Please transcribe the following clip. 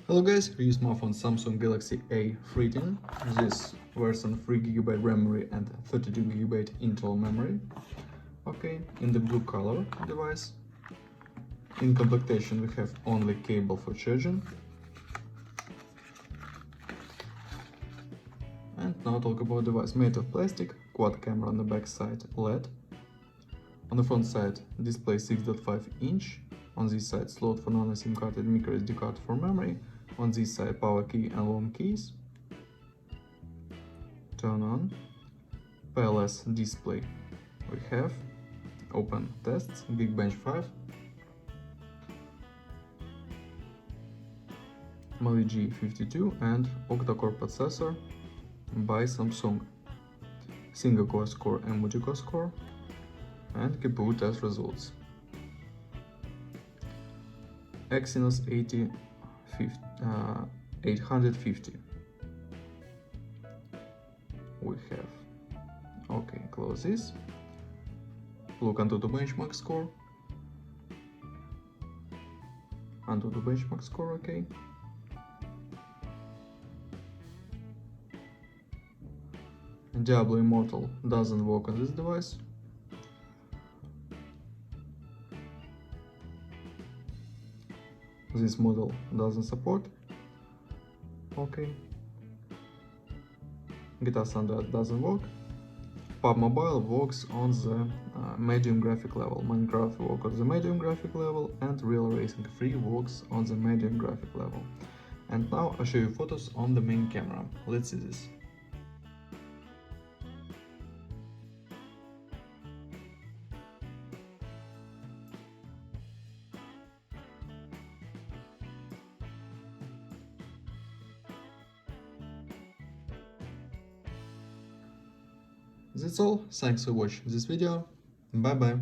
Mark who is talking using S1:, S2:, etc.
S1: Hello guys, we use smartphone Samsung Galaxy A13. This version 3GB memory and 32GB internal memory. Okay, in the blue color device. In complementation we have only cable for charging. And now talk about device made of plastic, quad camera on the back side, LED. On the front side display 6.5 inch. On this side slot for nano SIM card and micro SD card for memory. On this side power key and home keys. Turn on. PLS display we have. Open tests, Geekbench 5. Mali G52 and octa-core processor by Samsung. Single core score and multi-core score. And GPU test results. Exynos 850 we have. Okay, close this. Look onto the benchmark score. Onto the benchmark score, okay. Diablo Immortal doesn't work on this device. This model doesn't support. Okay. Guitar Standard doesn't work. PUBG Mobile works on the medium graphic level. Minecraft works on the medium graphic level, and Real Racing 3 works on the medium graphic level. And now I'll show you photos on the main camera. Let's see this. That's all. Thanks for watching this video. Bye bye.